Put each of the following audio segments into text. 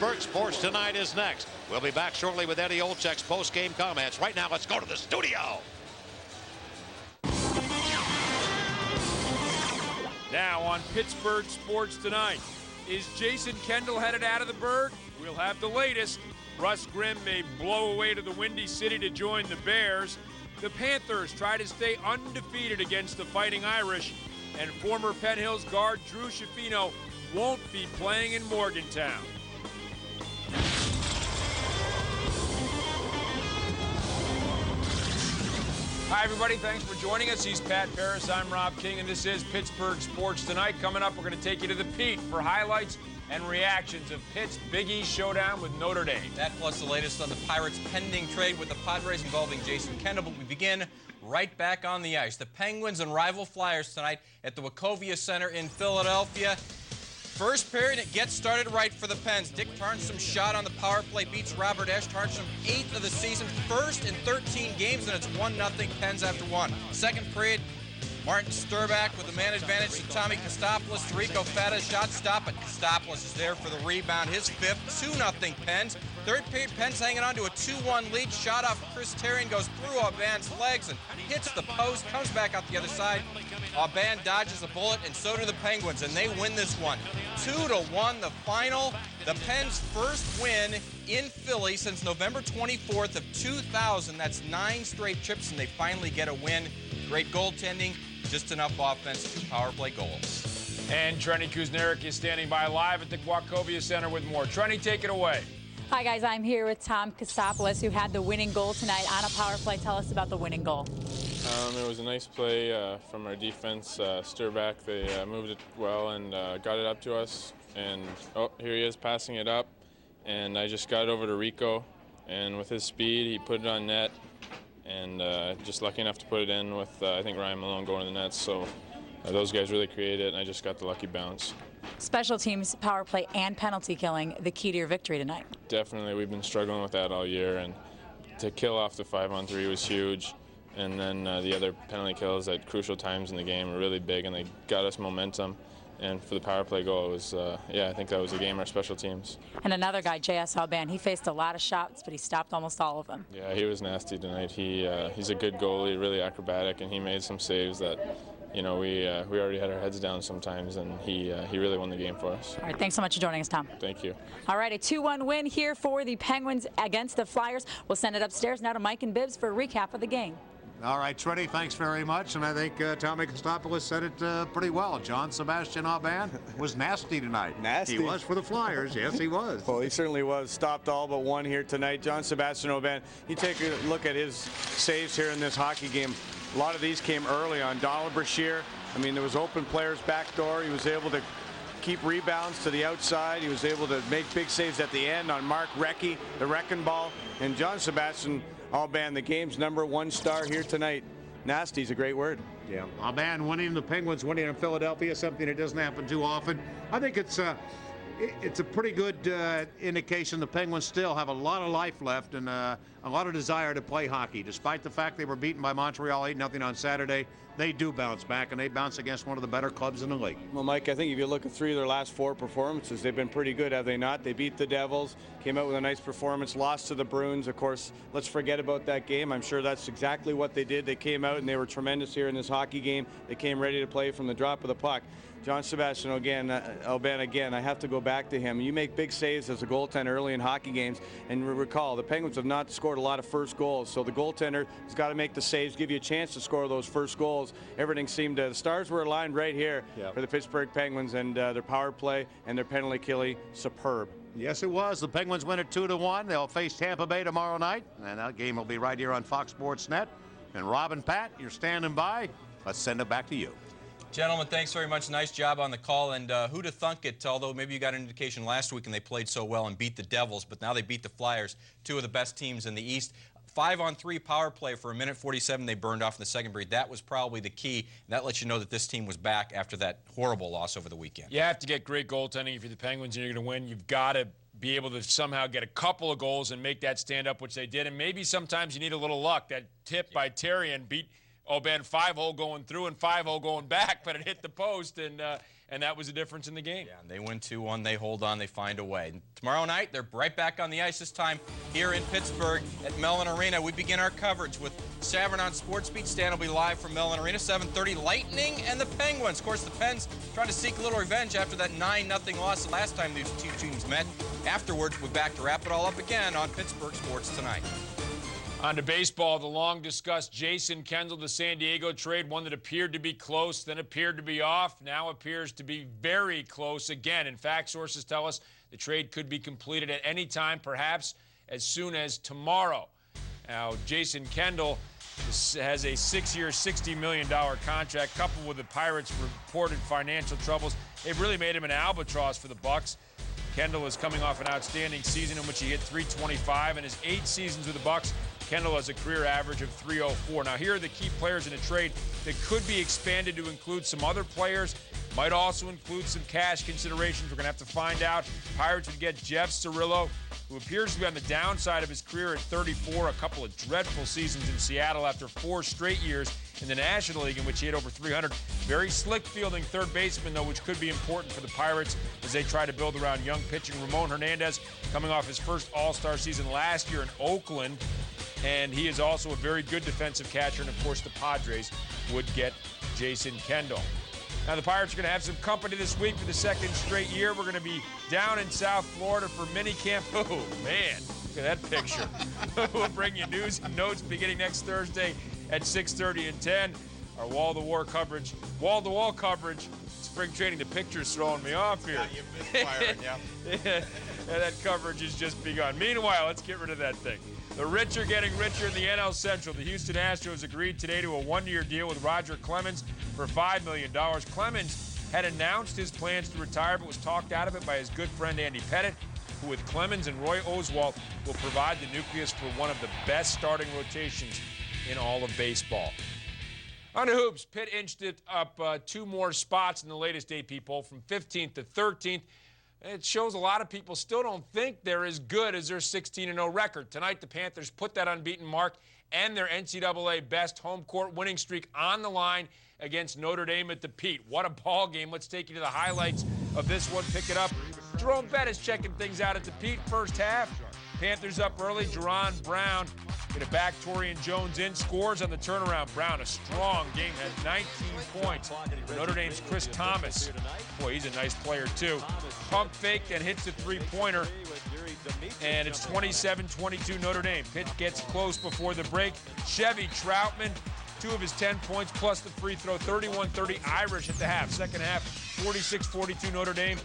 Pittsburgh. Sports Tonight is next. We'll be back shortly with Eddie Olczyk's post-game comments. Right now, let's go to the studio. Now on Pittsburgh Sports Tonight. Is Jason Kendall headed out of the Burgh? We'll have the latest. Russ Grimm may blow away to the Windy City to join the Bears. The Panthers try to stay undefeated against the Fighting Irish. And former Penn Hills guard Drew Schiaffino won't be playing in Morgantown. Hi, everybody. Thanks for joining us. He's Pat Paris. I'm Rob King, and this is Pittsburgh Sports Tonight. Coming up, we're going to take you to the Pete for highlights and reactions of Pitt's Big East showdown with Notre Dame. That plus the latest on the Pirates' pending trade with the Padres involving Jason Kendall. But we begin right back on the ice. The Penguins and rival Flyers tonight at the Wachovia Center in Philadelphia. First period, it gets started right for the Pens. Dick Tarnstrom shot on the power play, beats Robert Esch. Tarnstrom, 8th of the season, first in 13 games, and it's 1-0 Pens after 1. Second period, Martin Sturback with the man advantage to Tommy Kostopoulos. Rico Fata shot stop, but Kostopoulos is there for the rebound. His 5th, 2-0 Pens. Third period, Pens hanging on to a 2-1 lead. Shot off Chris Terrian, goes through Auban's legs and hits the post, comes back out the other side. Auban dodges a bullet, and so do the Penguins, and they win this one. 2-1 the final. The Pens' first win in Philly since November 24th of 2000. That's 9 straight trips, and they finally get a win. Great goaltending, just enough offense, 2 power play goals. And Trenny Kuznirik is standing by live at the Wachovia Center with more. Trenny, take it away. Hi, guys. I'm here with Tom Kostopoulos, who had the winning goal tonight on a power play. Tell us about the winning goal. It was a nice play from our defense. Sturback, they moved it well and got it up to us. And, oh, here he is passing it up. And I just got it over to Rico. And with his speed, he put it on net. And just lucky enough to put it in with, I think, Ryan Malone going to the nets. So those guys really created it, and I just got the lucky bounce. Special teams, power play, and penalty killing, the key to your victory tonight. Definitely. We've been struggling with that all year. And to kill off the 5-on-3 was huge. And then the other penalty kills at crucial times in the game were really big, and they got us momentum. And for the power play goal, it was, I think that was the game, our special teams. And another guy, J.S. Auban, he faced a lot of shots, but he stopped almost all of them. Yeah, he was nasty tonight. He's a good goalie, really acrobatic, and he made some saves that, you know, we already had our heads down sometimes, and he really won the game for us. All right, thanks so much for joining us, Tom. Thank you. All right, a 2-1 win here for the Penguins against the Flyers. We'll send it upstairs now to Mike and Bibbs for a recap of the game. All right, Trenny, thanks very much. And I think Tommy Kostopoulos said it pretty well. John Sebastian Auban was nasty tonight. Nasty. He was for the Flyers. Yes, he was. Well, he certainly was. Stopped all but one here tonight. John Sebastian Auban, you take a look at his saves here in this hockey game. A lot of these came early on. Donald Brashear, I mean, there was open players back door. He was able to keep rebounds to the outside. He was able to make big saves at the end on Mark Recchi, the wrecking ball. And John Sebastian Auban, the game's #1 star here tonight. Nasty's a great word. Yeah, Auban winning, the Penguins winning in Philadelphia, something that doesn't happen too often. I think it's a pretty good indication the Penguins still have a lot of life left and a lot of desire to play hockey. Despite the fact they were beaten by Montreal 8-0 on Saturday, they do bounce back, and they bounce against one of the better clubs in the league. Well, Mike, I think if you look at 3 of their last 4 performances, they've been pretty good, have they not? They beat the Devils, came out with a nice performance, lost to the Bruins. Of course, let's forget about that game. I'm sure that's exactly what they did. They came out and they were tremendous here in this hockey game. They came ready to play from the drop of the puck. John Sebastian Auban, again, I have to go back to him. You make big saves as a goaltender early in hockey games, and recall, the Penguins have not scored a lot of first goals, so the goaltender has got to make the saves, give you a chance to score those first goals. Everything seemed to, the stars were aligned right here for the Pittsburgh Penguins, and their power play and their penalty killing, superb. Yes, it was. The Penguins win it 2-1. They'll face Tampa Bay tomorrow night, and that game will be right here on Fox Sports Net. And Rob and Pat, you're standing by. Let's send it back to you. Gentlemen, thanks very much. Nice job on the call. And who'd have thunk it, although maybe you got an indication last week and they played so well and beat the Devils, but now they beat the Flyers, 2 of the best teams in the East. 5-on-3 power play for 1:47 they burned off in the second period. That was probably the key. And that lets you know that this team was back after that horrible loss over the weekend. You have to get great goaltending if you're the Penguins and you're going to win. You've got to be able to somehow get a couple of goals and make that stand up, which they did. And maybe sometimes you need a little luck. That tip by Terrian beat Auban 5-0 going through and 5-0 going back, but it hit the post, and and that was the difference in the game. Yeah, and they win 2-1. They hold on. They find a way. And tomorrow night, they're right back on the ice, this time here in Pittsburgh at Mellon Arena. We begin our coverage with Savern on Sports Beat. Stan will be live from Mellon Arena, 7:30. Lightning and the Penguins. Of course, the Pens trying to seek a little revenge after that 9-0 loss the last time these two teams met. Afterwards, we're back to wrap it all up again on Pittsburgh Sports Tonight. On to baseball, the long-discussed Jason Kendall to San Diego trade, one that appeared to be close, then appeared to be off, now appears to be very close again. In fact, sources tell us the trade could be completed at any time, perhaps as soon as tomorrow. Now, Jason Kendall has a 6-year, $60 million contract, coupled with the Pirates' reported financial troubles. They've really made him an albatross for the Bucs. Kendall is coming off an outstanding season in which he hit .325 in his 8 seasons with the Bucs. Kendall has a career average of .304. Now, here are the key players in a trade that could be expanded to include some other players. Might also include some cash considerations. We're going to have to find out. Pirates would get Jeff Cirillo, who appears to be on the downside of his career at 34, a couple of dreadful seasons in Seattle after 4 straight years in the National League in which he hit over .300. Very slick fielding third baseman, though, which could be important for the Pirates as they try to build around young pitching. Ramon Hernandez coming off his first All-Star season last year in Oakland, and he is also a very good defensive catcher, and of course the Padres would get Jason Kendall. Now, the Pirates are going to have some company this week for the 2nd straight year. We're going to be down in South Florida for minicamp. Oh, man, look at that picture. We'll bring you news and notes beginning next Thursday at 6:30 and 10. Our wall-to-wall coverage. Spring training, the picture's throwing me off here. Yeah, you misfiring, yeah. And that coverage has just begun. Meanwhile, let's get rid of that thing. The rich are getting richer in the NL Central. The Houston Astros agreed today to a 1-year deal with Roger Clemens for $5 million. Clemens had announced his plans to retire, but was talked out of it by his good friend Andy Pettitte, who with Clemens and Roy Oswalt will provide the nucleus for one of the best starting rotations in all of baseball. On the hoops, Pitt inched it up 2 more spots in the latest AP poll from 15th to 13th. It shows a lot of people still don't think they're as good as their 16-0 record. Tonight, the Panthers put that unbeaten mark and their NCAA best home court winning streak on the line against Notre Dame at the Pete. What a ball game. Let's take you to the highlights of this one. Pick it up. Jerome Bettis checking things out at the Pete. First half, Panthers up early. Jerron Brown get it back. Torian Jones in, scores on the turnaround. Brown, a strong game, had 19 points. Notre Dame's Chris Thomas. Boy, he's a nice player, too. Pump fake and hits the three-pointer. And it's 27-22 Notre Dame. Pitt gets close before the break. Chevy Troutman, 2 of his 10 points plus the free throw. 31-30 Irish at the half. Second half, 46-42 Notre Dame.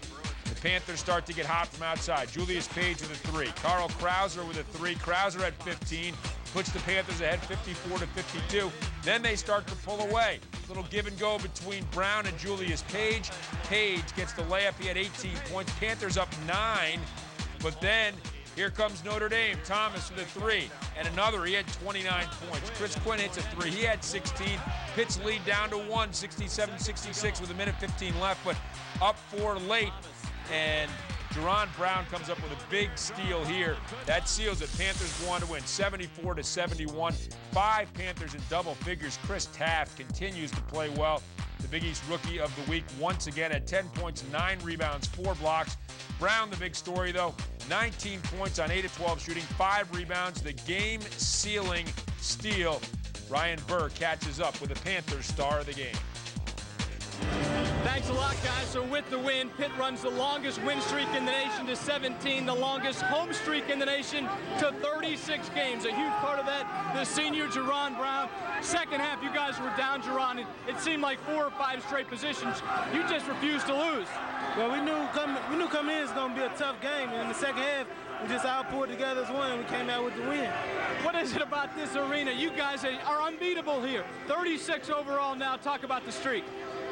The Panthers start to get hot from outside. Julius Page with a 3. Carl Krauser with a 3. Krauser at 15. Puts the Panthers ahead 54-52. Then they start to pull away. Little give and go between Brown and Julius Page. Page gets the layup. He had 18 points. Panthers up 9. But then here comes Notre Dame. Thomas with a 3. And another. He had 29 points. Chris Quinn hits a 3. He had 16. Pitt's lead down to 1, 67-66 with 1:15 left. But up 4 late. And Jerron Brown comes up with a big steal here. That seals it. Panthers go on to win 74-71. 5 Panthers in double figures. Chris Taft continues to play well. The Big East Rookie of the Week once again at 10 points, 9 rebounds, 4 blocks. Brown, the big story, though, 19 points on 8 of 12 shooting, 5 rebounds. The game-sealing steal. Ryan Burr catches up with the Panthers star of the game. Thanks a lot, guys. So with the win, Pitt runs the longest win streak in the nation to 17, the longest home streak in the nation to 36 games. A huge part of that, the senior Jerron Brown. Second half, you guys were down, Jerron. It seemed like 4 or 5 straight positions. You just refused to lose. Well, we knew coming in it's going to be a tough game. And in the second half, we just all pulled together as one, and we came out with the win. What is it about this arena? You guys are unbeatable here. 36 overall now. Talk about the streak.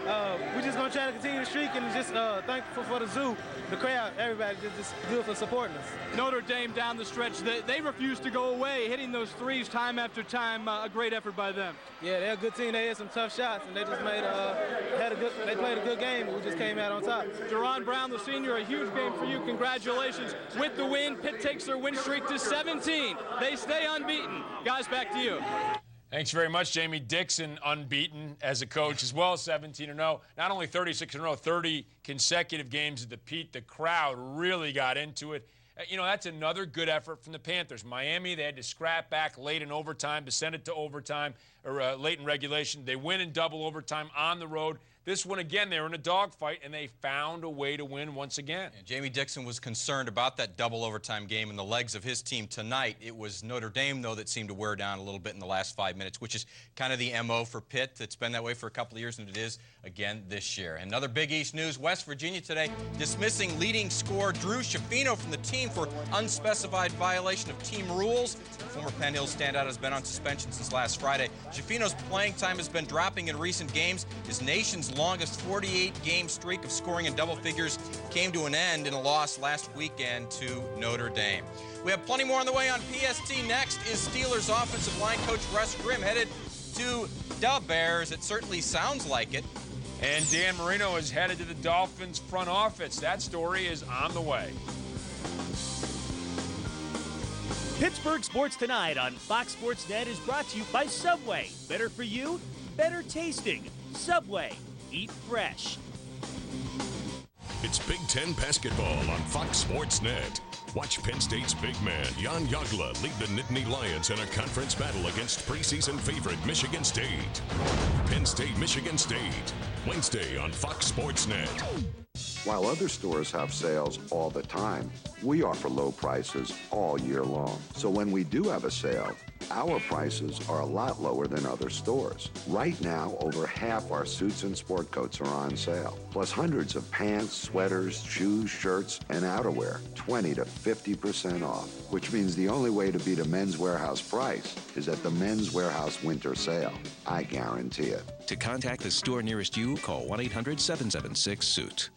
We're just going to try to continue the streak and just thankful for the zoo, the crowd, everybody just good for supporting us. Notre Dame down the stretch, they refused to go away, hitting those threes time after time. A great effort by them. Yeah, they're a good team. They had some tough shots, and they just they played a good game, and we just came out on top. Jerron Brown, the senior, a huge game for you. Congratulations. With the win, Pitt takes their win streak to 17. They stay unbeaten. Guys, back to you. Thanks very much, Jamie Dixon, unbeaten as a coach as well, 17-0. Not only 36 in a row, 30 consecutive games at the Pete. The crowd really got into it. You know, that's another good effort from the Panthers. Miami, they had to scrap back late in overtime to send it to overtime, or late in regulation. They win in double overtime on the road. This one, again, they were in a dogfight, and they found a way to win once again. And Jamie Dixon was concerned about that double overtime game and the legs of his team tonight. It was Notre Dame, though, that seemed to wear down a little bit in the last 5 minutes, which is kind of the MO for Pitt. It's been that way for a couple of years, and it is again this year. And another Big East news, West Virginia today dismissing leading scorer Drew Schifino from the team for unspecified violation of team rules. Former Penn Hills standout has been on suspension since last Friday. Schifino's playing time has been dropping in recent games. His nation's longest 48-game streak of scoring in double figures came to an end in a loss last weekend to Notre Dame. We have plenty more on the way on PST. Next is Steelers offensive line coach Russ Grimm headed to the Bears. It certainly sounds like it. And Dan Marino is headed to the Dolphins front office. That story is on the way. Pittsburgh Sports Tonight on Fox Sports Net is brought to you by Subway. Better for you, better tasting. Subway. Eat fresh. It's Big Ten basketball on Fox Sports Net. Watch Penn State's big man, Jan Jagla, lead the Nittany Lions in a conference battle against preseason favorite Michigan State. Penn State, Michigan State. Wednesday on Fox Sports Net. While other stores have sales all the time, we offer low prices all year long. So when we do have a sale, our prices are a lot lower than other stores. Right now, over half our suits and sport coats are on sale, plus hundreds of pants, sweaters, shoes, shirts, and outerwear, 20 to 50% off, which means the only way to beat a Men's Warehouse price is at the Men's Warehouse winter sale. I guarantee it. To contact the store nearest you, call 1-800-776-SUIT.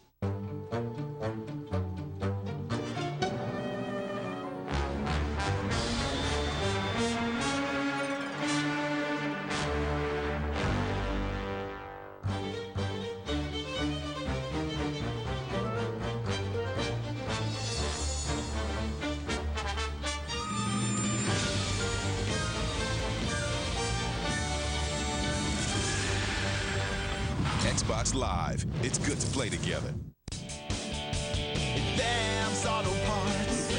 Xbox Live. It's good to play together. Advance Auto Parts.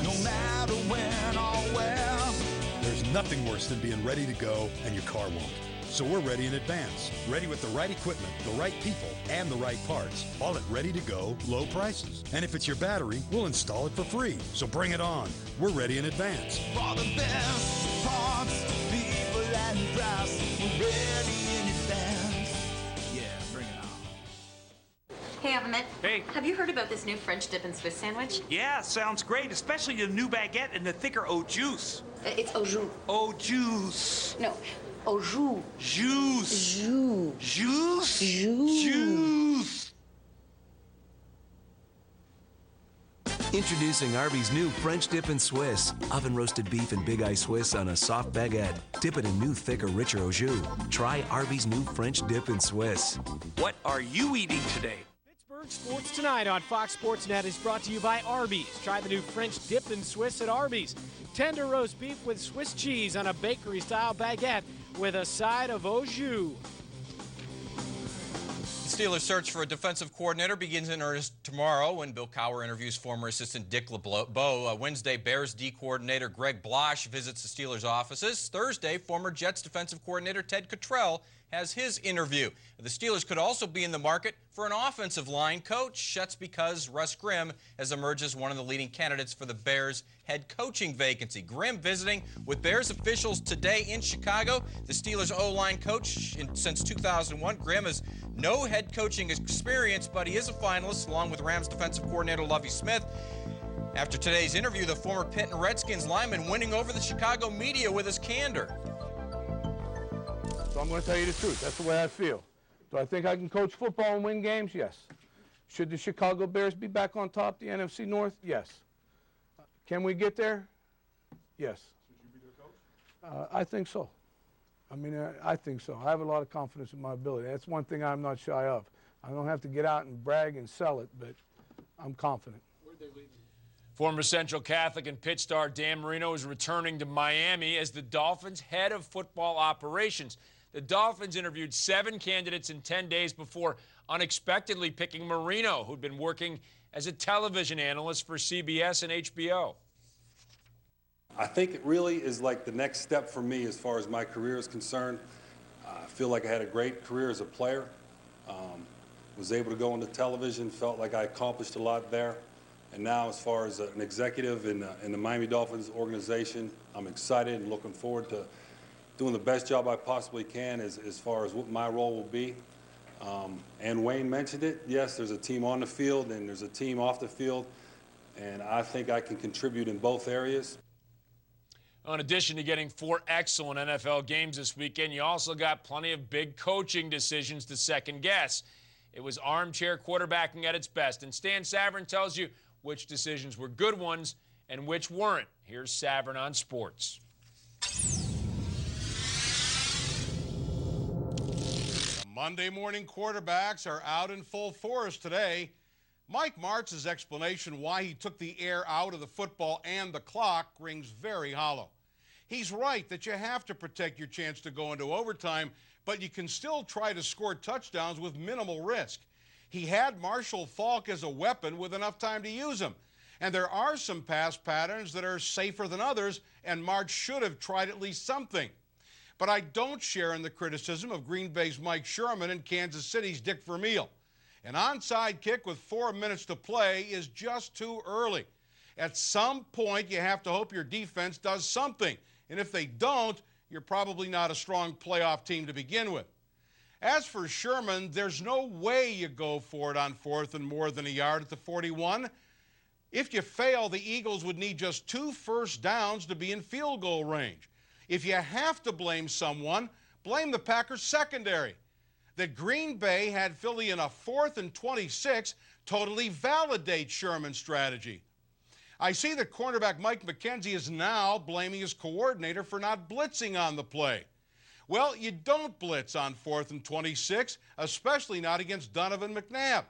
No matter when or where. There's nothing worse than being ready to go and your car won't. So we're ready in advance. Ready with the right equipment, the right people, and the right parts. All at ready to go, low prices. And if it's your battery, we'll install it for free. So bring it on. We're ready in advance. For the best parts, people and price. We're ready in advance. Yeah, bring it on. Hey, Avamit. Hey. Have you heard about this new French dip and Swiss sandwich? Yeah, sounds great, especially the new baguette and the thicker au juice. It's au jus. Au juice. No, au jus. Juice. Jus. Juice? Jus. Juice. Introducing Arby's new French Dip and Swiss. Oven roasted beef and Big Eye Swiss on a soft baguette. Dip it in new, thicker, richer au jus. Try Arby's new French Dip and Swiss. What are you eating today? Pittsburgh Sports Tonight on Fox Sports Net is brought to you by Arby's. Try the new French Dip and Swiss at Arby's. Tender roast beef with Swiss cheese on a bakery-style baguette with a side of au jus. The Steelers' search for a defensive coordinator begins in earnest tomorrow when Bill Cowher interviews former assistant Dick LeBeau. Wednesday, Bears D coordinator Greg Blosch visits the Steelers' offices. Thursday, former Jets defensive coordinator Ted Cottrell has his interview. The Steelers could also be in the market for an offensive line coach. That's because Russ Grimm has emerged as one of the leading candidates for the Bears' head coaching vacancy. Grimm visiting with Bears officials today in Chicago. The Steelers' O-line coach since 2001. Grimm has no head coaching experience, but he is a finalist along with Rams defensive coordinator Lovie Smith. After today's interview, the former Pitt and Redskins lineman winning over the Chicago media with his candor. So I'm going to tell you the truth. That's the way I feel. Do I think I can coach football and win games? Yes. Should the Chicago Bears be back on top of the NFC North? Yes. Can we get there? Yes. Should you be their coach? I think so. I mean, I think so. I have a lot of confidence in my ability. That's one thing I'm not shy of. I don't have to get out and brag and sell it, but I'm confident. Where'd they leave you? Former Central Catholic and Pitt star Dan Marino is returning to Miami as the Dolphins' head of football operations. The Dolphins interviewed 7 candidates in 10 days before unexpectedly picking Marino, who'd been working as a television analyst for CBS and HBO. I think it really is like the next step for me as far as my career is concerned. I feel like I had a great career as a player. Was able to go into television, felt like I accomplished a lot there. And now, as far as an executive in the Miami Dolphins organization, I'm excited and looking forward to doing the best job I possibly can as far as what my role will be. And Wayne mentioned it. Yes, there's a team on the field and there's a team off the field, and I think I can contribute in both areas. In addition to getting 4 excellent NFL games this weekend, you also got plenty of big coaching decisions to second guess. It was armchair quarterbacking at its best, and Stan Savran tells you which decisions were good ones and which weren't. Here's Savran on sports. The Monday morning quarterbacks are out in full force today. Mike Martz's explanation why he took the air out of the football and the clock rings very hollow. He's right that you have to protect your chance to go into overtime, but you can still try to score touchdowns with minimal risk. He had Marshall Faulk as a weapon with enough time to use him. And there are some pass patterns that are safer than others, and Martz should have tried at least something. But I don't share in the criticism of Green Bay's Mike Sherman and Kansas City's Dick Vermeil. An onside kick with 4 minutes to play is just too early. At some point, you have to hope your defense does something. And if they don't, you're probably not a strong playoff team to begin with. As for Sherman, there's no way you go for it on 4th and more than a yard at the 41. If you fail, the Eagles would need just 2 first downs to be in field goal range. If you have to blame someone, blame the Packers secondary. That Green Bay had Philly in a 4th and 26 totally validates Sherman's strategy. I see that cornerback Mike McKenzie is now blaming his coordinator for not blitzing on the play. Well, you don't blitz on 4th and 26, especially not against Donovan McNabb.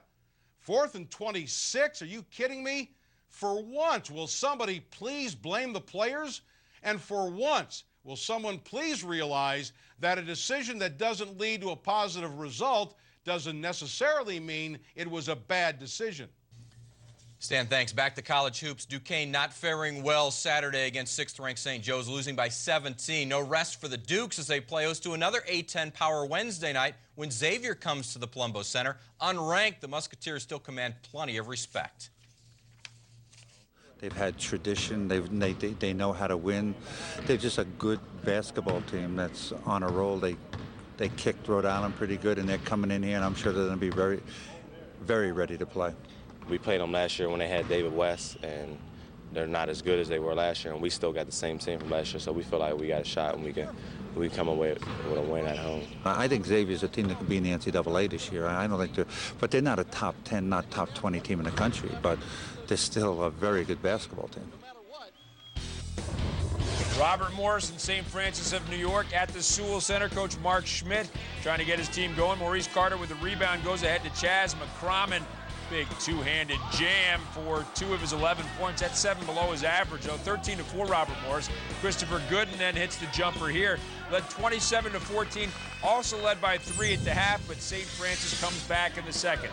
4th and 26, are you kidding me? For once, will somebody please blame the players? And for once, will someone please realize that a decision that doesn't lead to a positive result doesn't necessarily mean it was a bad decision? Stan, thanks. Back to college hoops. Duquesne not faring well Saturday against 6th-ranked St. Joe's, losing by 17. No rest for the Dukes as they play host to another A10 power Wednesday night when Xavier comes to the Palumbo Center. Unranked, the Musketeers still command plenty of respect. They've had tradition. They know how to win. They're just a good basketball team that's on a roll. They kicked Rhode Island pretty good, and they're coming in here, and I'm sure they're going to be very, very ready to play. We played them last year when they had David West, and they're not as good as they were last year, and we still got the same team from last year, so we feel like we got a shot and we come away with a win at home. I think Xavier's a team that could be in the NCAA this year. I don't think but they're not a top 10, not top 20 team in the country, but they're still a very good basketball team. Robert Morris in St. Francis of New York at the Sewell Center. Coach Mark Schmidt trying to get his team going. Maurice Carter with the rebound goes ahead to Chaz McCrommon. Big two-handed jam for 2 of his 11 points. That's 7 below his average, though. 13-4 Robert Morris. Christopher Gooden then hits the jumper here. Led 27-14. Also led by 3 at the half, but St. Francis comes back in the second.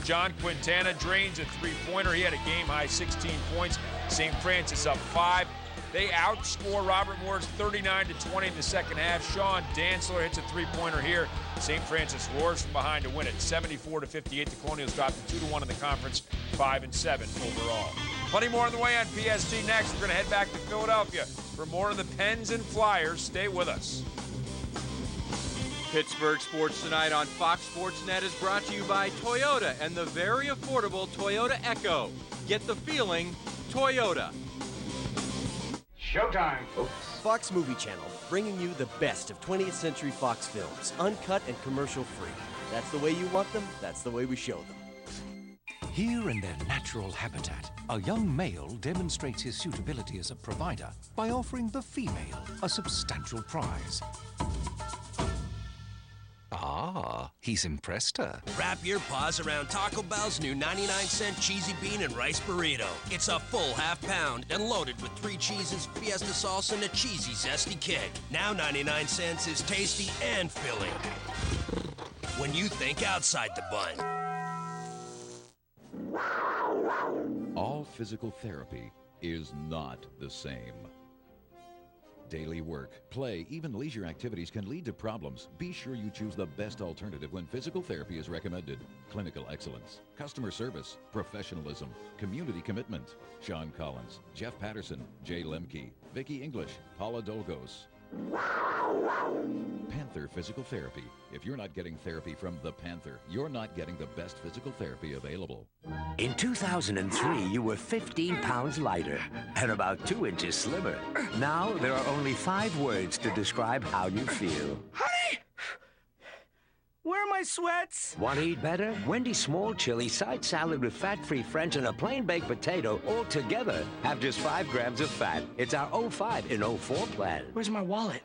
John Quintana drains a 3-pointer. He had a game-high 16 points. St. Francis up 5. They outscore Robert Morris 39-20 in the second half. Sean Dantzler hits a 3-pointer here. St. Francis roars from behind to win it. 74-58. The Colonials dropped to 2-1 in the conference, 5-7 overall. Plenty more on the way on PST next. We're going to head back to Philadelphia for more of the Pens and Flyers. Stay with us. Pittsburgh Sports Tonight on Fox Sports Net is brought to you by Toyota and the very affordable Toyota Echo. Get the feeling, Toyota. Showtime, folks. Fox Movie Channel, bringing you the best of 20th Century Fox films, uncut and commercial-free. That's the way you want them, that's the way we show them. Here in their natural habitat, a young male demonstrates his suitability as a provider by offering the female a substantial prize. Ah, he's impressed her. Wrap your paws around Taco Bell's new 99-cent cheesy bean and rice burrito. It's a full half-pound and loaded with 3 cheeses, fiesta sauce, and a cheesy, zesty kick. Now 99 cents is tasty and filling. When you think outside the bun. All physical therapy is not the same. Daily work, play, even leisure activities can lead to problems. Be sure you choose the best alternative when physical therapy is recommended. Clinical excellence, customer service, professionalism, community commitment. Sean Collins, Jeff Patterson, Jay Lemke, Vicky English, Paula Dolgos. Panther Physical Therapy. If you're not getting therapy from the Panther, you're not getting the best physical therapy available. In 2003, you were 15 pounds lighter and about 2 inches slimmer. Now, there are only 5 words to describe how you feel. Honey! Where are my sweats? Want to eat better? Wendy's small chili side salad with fat-free French and a plain baked potato all together have just 5 grams of fat. It's our 05 and 04 plan. Where's my wallet?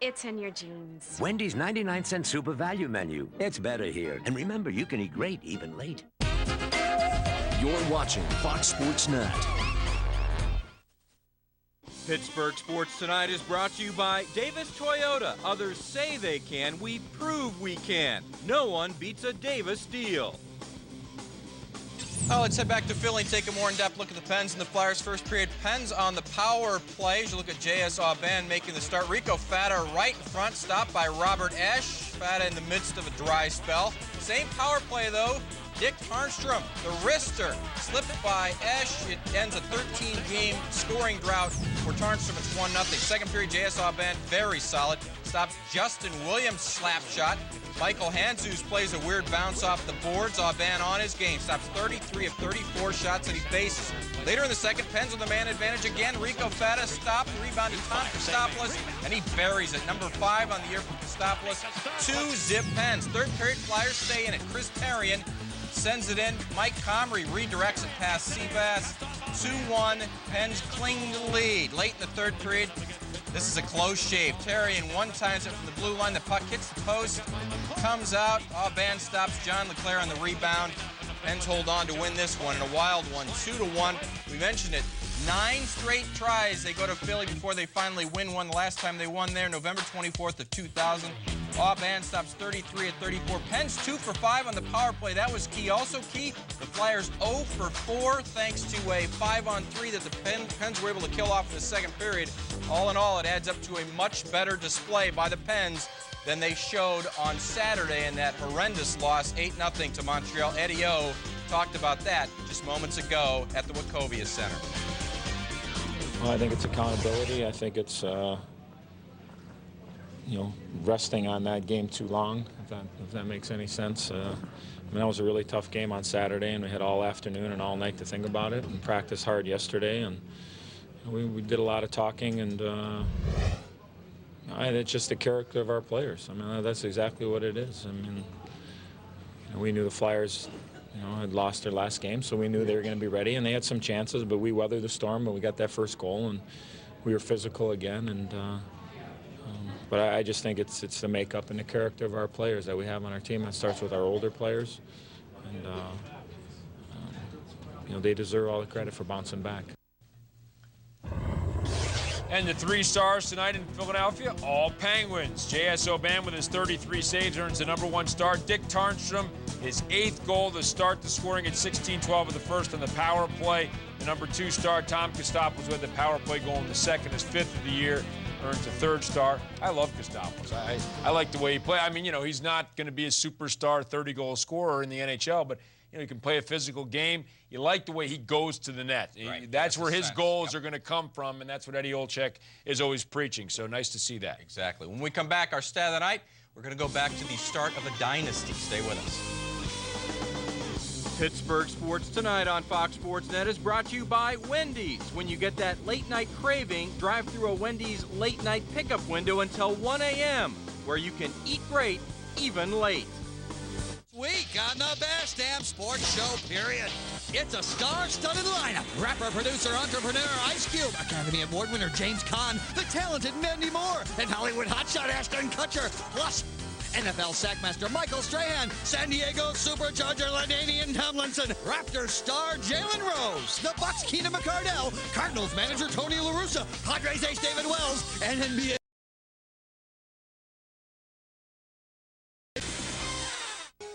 It's in your jeans. Wendy's 99-cent super value menu. It's better here. And remember, you can eat great even late. You're watching Fox Sports Net. Pittsburgh Sports Tonight is brought to you by Davis Toyota. Others say they can. We prove we can. No one beats a Davis deal. Well, let's head back to Philly and take a more in-depth look at the Pens and the Flyers' first period. Pens on the power play. You look at J.S. Aubin making the start. Rico Fata right in front, stopped by Robert Esch. Fata in the midst of a dry spell. Same power play, though. Dick Tarnstrom, the wrister, slipped by Esch. It ends a 13-game scoring drought for Tarnstrom. It's 1-0. Second period, J.S. Aubin, very solid. Stops Justin Williams' slap shot. Michael Handzus plays a weird bounce off the boards. Aubin on his game. Stops 33 of 34 shots at his bases. Later in the second, Pens with the man advantage again. Rico Fata stopped, rebounded Tom Kostopoulos, and he buries it. Number 5 on the year for Kostopoulos. 2-zip Pens. Third period, Flyers stay in it. Chris Therrien sends it in. Mike Comrie redirects it past Seabass. 2-1. Pens cling the lead. Late in the third period, this is a close shave. Therrien one-times it from the blue line. The puck hits the post, comes out. Aubin stops John LeClaire on the rebound. Pens hold on to win this one in a wild one, 2-1. We mentioned it. 9 straight tries they go to Philly before they finally win one. The last time they won there, November 24th of 2000. Aubin stops 33 of 34. Pens 2 for 5 on the power play. That was key. Also key, the Flyers 0 for 4 thanks to a 5-on-3 that the Pens were able to kill off in the second period. All in all, it adds up to a much better display by the Pens than they showed on Saturday in that horrendous loss, 8-0 to Montreal. Eddie O talked about that just moments ago at the Wachovia Center. Well, I think it's accountability. I think it's, resting on that game too long, if that makes any sense. I mean, that was a really tough game on Saturday, and we had all afternoon and all night to think about it and practice hard yesterday. And we did a lot of talking, and it's just the character of our players. I mean, that's exactly what it is. I mean, we knew the Flyers, had lost their last game, so we knew they were going to be ready, and they had some chances, but we weathered the storm, and we got that first goal, and we were physical again. And but I just think it's the makeup and the character of our players that we have on our team. That starts with our older players, and they deserve all the credit for bouncing back. And the 3 stars tonight in Philadelphia, all Penguins. J.S. Aubin with his 33 saves earns the #1 star. Dick Tarnstrom, his 8th goal to start the scoring at 16-12 of the first on the power play. The #2 star, Tom Kostopoulos, with the power play goal in the second, his 5th of the year, earns a 3rd star. I love Kostopoulos. I like the way he plays. I mean, he's not going to be a superstar 30-goal scorer in the NHL, but he can play a physical game. You like the way he goes to the net. Right. That's where his goals are going to come from, and that's what Eddie Olczyk is always preaching. So nice to see that. Exactly. When we come back, our stat of the night, we're going to go back to the start of a dynasty. Stay with us. Pittsburgh Sports Tonight on Fox Sports Net is brought to you by Wendy's. When you get that late-night craving, drive through a Wendy's late-night pickup window until 1 a.m., where you can eat great, even late. Week on the best damn sports show, period. It's a star-studded lineup. Rapper, producer, entrepreneur, Ice Cube, Academy Award winner James Caan, the talented Mandy Moore, and Hollywood hotshot Ashton Kutcher. Plus, NFL sackmaster Michael Strahan, San Diego Supercharger LaDainian Tomlinson, Raptors star Jalen Rose, the Bucks Keenan McCardell, Cardinals manager Tony La Russa, Padres ace David Wells, and NBA.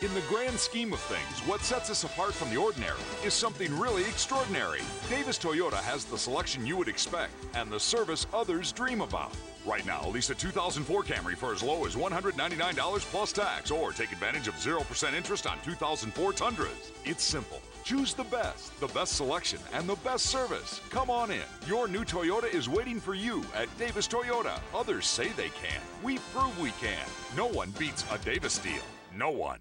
In the grand scheme of things, what sets us apart from the ordinary is something really extraordinary. Davis Toyota has the selection you would expect and the service others dream about. Right now, lease a 2004 Camry for as low as $199 plus tax, or take advantage of 0% interest on 2004 Tundras. It's simple. Choose the best selection, and the best service. Come on in. Your new Toyota is waiting for you at Davis Toyota. Others say they can. We prove we can. No one beats a Davis deal. No one.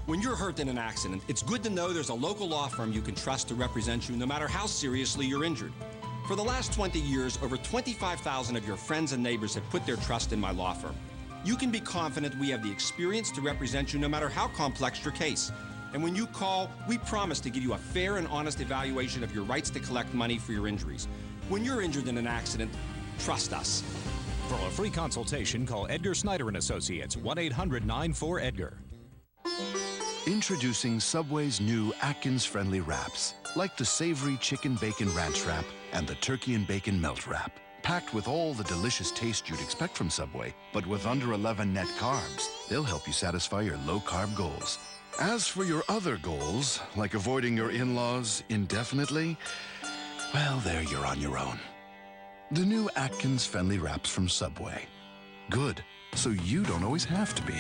When you're hurt in an accident, it's good to know there's a local law firm you can trust to represent you no matter how seriously you're injured. For the last 20 years, over 25,000 of your friends and neighbors have put their trust in my law firm. You can be confident we have the experience to represent you no matter how complex your case. And when you call, we promise to give you a fair and honest evaluation of your rights to collect money for your injuries. When you're injured in an accident, trust us. For a free consultation, call Edgar Snyder & Associates, 1-800-94-EDGAR. Introducing Subway's new Atkins-friendly wraps, like the savory chicken bacon ranch wrap and the turkey and bacon melt wrap. Packed with all the delicious taste you'd expect from Subway, but with under 11 net carbs, they'll help you satisfy your low-carb goals. As for your other goals, like avoiding your in-laws indefinitely, well, there you're on your own. The new Atkins-friendly wraps from Subway. Good, so you don't always have to be.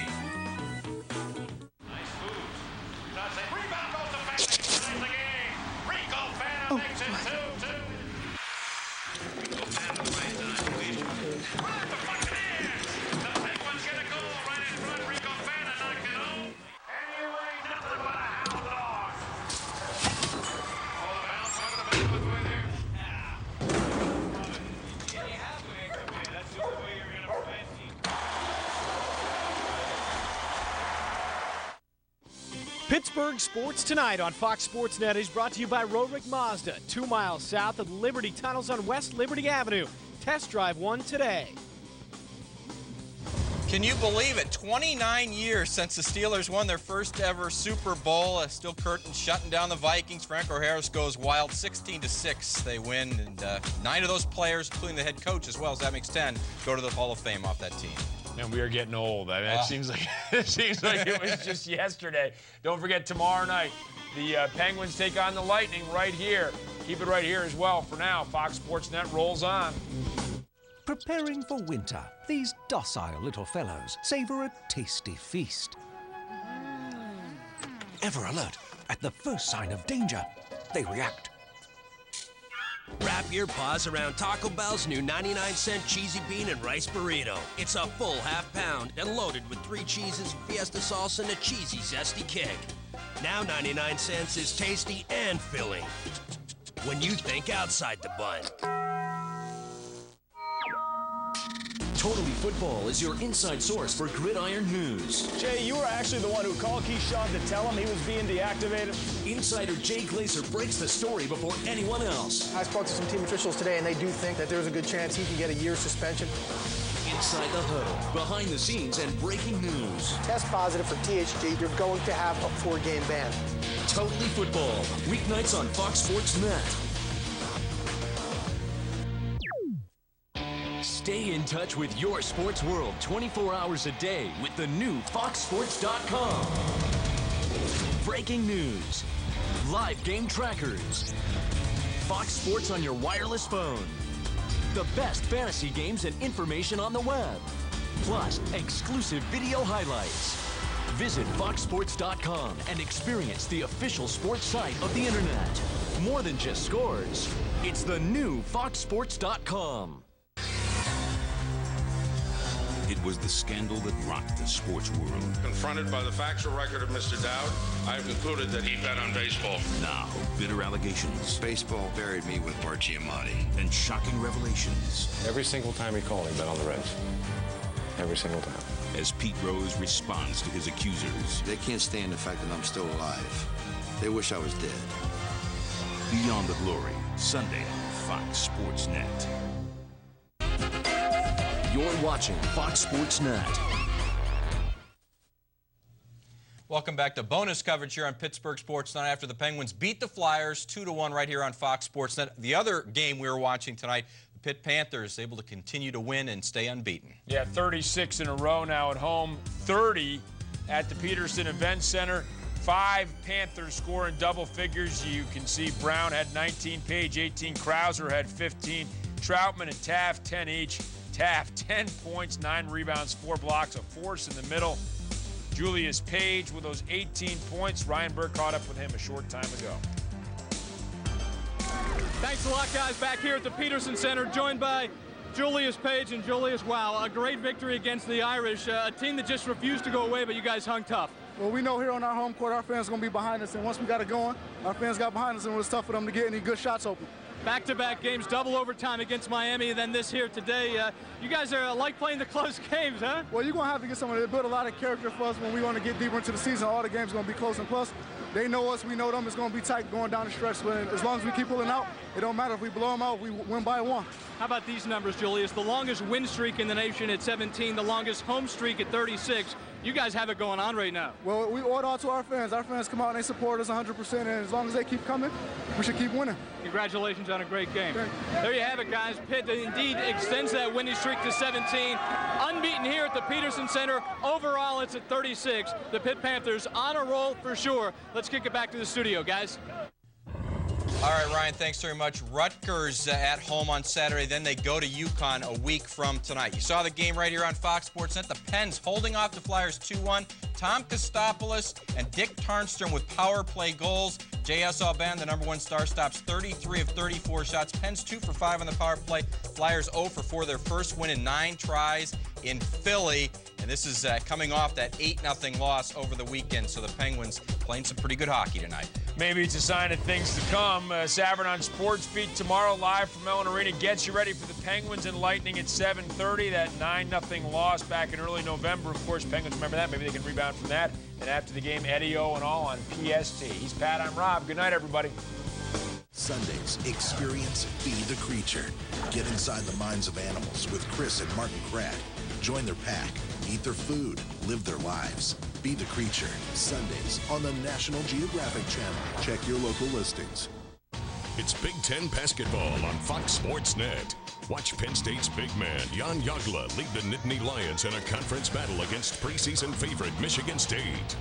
Pittsburgh Sports Tonight on Fox Sports Net is brought to you by Rorick Mazda, 2 miles south of Liberty Tunnels on West Liberty Avenue. Test drive one today. Can you believe it? 29 years since the Steelers won their first ever Super Bowl. Steel curtain shutting down the Vikings. Franco Harris goes wild, 16-6. They win, and 9 of those players, including the head coach as well, so that makes 10, go to the Hall of Fame off that team. And we are getting old. I mean, it seems like it was just yesterday. Don't forget, tomorrow night, the Penguins take on the Lightning right here. Keep it right here as well. For now, Fox Sports Net rolls on. Preparing for winter, these docile little fellows savor a tasty feast. Ever alert, at the first sign of danger, they react. Wrap your paws around Taco Bell's new 99-cent cheesy bean and rice burrito. It's a full half-pound and loaded with 3 cheeses, fiesta sauce, and a cheesy, zesty kick. Now 99 cents is tasty and filling when you think outside the bun. Totally Football is your inside source for gridiron news. Jay, you were actually the one who called Keyshawn to tell him he was being deactivated. Insider Jay Glazer breaks the story before anyone else. I spoke to some team officials today, and they do think that there's a good chance he can get a year's suspension. Inside the huddle, behind the scenes, and breaking news. Test positive for THC, you're going to have a 4-game ban. Totally Football, weeknights on Fox Sports Net. Stay in touch with your sports world 24 hours a day with the new FoxSports.com. Breaking news, live game trackers, Fox Sports on your wireless phone, the best fantasy games and information on the web, plus exclusive video highlights. Visit FoxSports.com and experience the official sports site of the internet. More than just scores, it's the new FoxSports.com. It was the scandal that rocked the sports world. Confronted by the factual record of Mr. Dowd, I have concluded that he bet on baseball. Now, bitter allegations. Baseball buried me with Bart Giamatti. And shocking revelations. Every single time he called, he bet on the Reds. Every single time. As Pete Rose responds to his accusers. They can't stand the fact that I'm still alive. They wish I was dead. Beyond the Glory, Sunday on Fox Sports Net. You're watching Fox Sports Net. Welcome back to bonus coverage here on Pittsburgh Sports Tonight after the Penguins beat the Flyers 2-1 right here on Fox Sports Net. The other game we were watching tonight, the Pitt Panthers able to continue to win and stay unbeaten. Yeah, 36 in a row now at home, 30 at the Peterson Event Center. 5 Panthers score in double figures. You can see Brown had 19, Page 18, Krauser had 15, Troutman and Taft 10 each. Taft 10 points, 9 rebounds, 4 blocks, a force in the middle. Julius Page with those 18 points. Ryan Burke caught up with him a short time ago. Thanks a lot, guys. Back here at the Peterson Center, joined by Julius Page. And Julius, wow, a great victory against the Irish, a team that just refused to go away, but you guys hung tough. Well, we know here on our home court, our fans are going to be behind us, and once we got it going, our fans got behind us, and it was tough for them to get any good shots open. Back-to-back games, double overtime against Miami, and then this here today. You guys are like playing the close games, huh? Well, you're going to have to get someone to build a lot of character for us when we want to get deeper into the season. All the games are going to be close, and plus, they know us, we know them. It's going to be tight going down the stretch, but as long as we keep pulling out, it don't matter if we blow them out, we win by 1. How about these numbers, Julius? The longest win streak in the nation at 17, the longest home streak at 36. You guys have it going on right now. Well, we owe it all to our fans. Our fans come out and they support us 100%, and as long as they keep coming, we should keep winning. Congratulations on a great game. There you have it, guys. Pitt indeed extends that winning streak to 17. Unbeaten here at the Peterson Center. Overall, it's at 36. The Pitt Panthers on a roll for sure. Let's kick it back to the studio, guys. All right, Ryan, thanks very much. Rutgers at home on Saturday. Then they go to UConn a week from tonight. You saw the game right here on Fox Sports Net. The Pens holding off the Flyers 2-1. Tom Kostopoulos and Dick Tarnstrom with power play goals. J.S. Alban, the #1 star, stops 33 of 34 shots. Pens 2 for 5 on the power play. Flyers 0 for 4, their first win in 9 tries in Philly. And this is coming off that 8-0 loss over the weekend. So the Penguins playing some pretty good hockey tonight. Maybe it's a sign of things to come. Savern on Sports Beat tomorrow, live from Mellon Arena, gets you ready for the Penguins and Lightning at 7:30. That 9-0 loss back in early November. Of course, Penguins remember that. Maybe they can rebound from that. And after the game, Eddie O and all on PST. He's Pat, I'm Rob. Good night, everybody. Sundays, experience Be the Creature. Get inside the minds of animals with Chris and Martin Kratt. Join their pack, eat their food, live their lives. Be the Creature, Sundays on the National Geographic Channel. Check your local listings. It's Big Ten basketball on Fox Sports Net. Watch Penn State's big man, Jan Jagla, lead the Nittany Lions in a conference battle against preseason favorite Michigan State.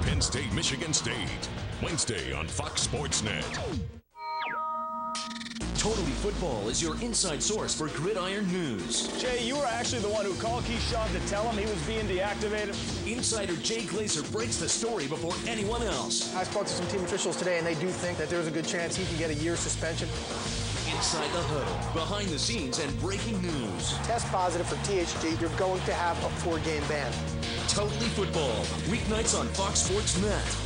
Penn State, Michigan State. Wednesday on Fox Sports Net. Totally Football is your inside source for gridiron news. Jay, you were actually the one who called Keyshawn to tell him he was being deactivated. Insider Jay Glazer breaks the story before anyone else. I spoke to some team officials today, and they do think that there's a good chance he can get a year's suspension. Inside the huddle, behind the scenes, and breaking news. Test positive for THG, you're going to have a 4-game ban. Totally Football, weeknights on Fox Sports Net.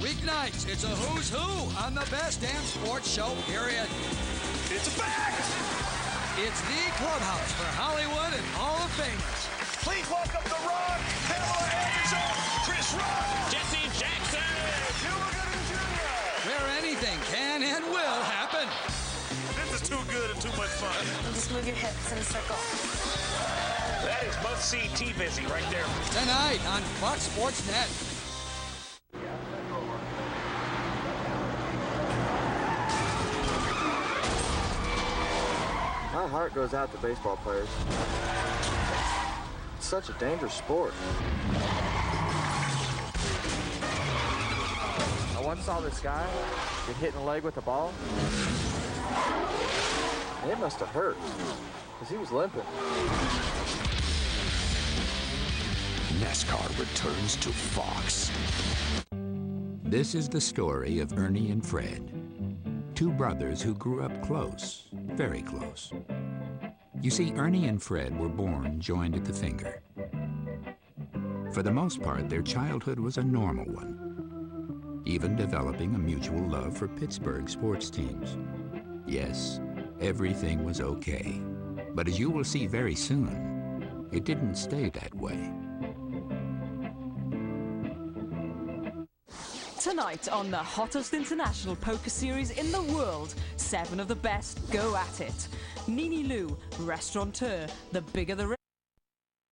Weeknights, it's a who's who on the best damn sports show, period. It's a fact! It's the clubhouse for Hollywood and Hall of Famers. Please welcome The Rock, Pamela Anderson, Chris Rock, Jesse Jackson, Cuba Gooding Jr. Where anything can and will happen. This is too good and too much fun. Just move your hips in a circle. That is must-see T-Busy right there. Tonight on Fox Sports Net. My heart goes out to baseball players. It's such a dangerous sport. I once saw this guy get hit in the leg with a ball. It must have hurt, because he was limping. NASCAR returns to Fox. This is the story of Ernie and Fred, two brothers who grew up close, very close. You see, Ernie and Fred were born joined at the finger. For the most part, their childhood was a normal one, even developing a mutual love for Pittsburgh sports teams. Yes, everything was okay. But as you will see very soon, it didn't stay that way. Tonight on the hottest international poker series in the world, 7 of the best go at it. Nini Lou, restaurateur, the bigger the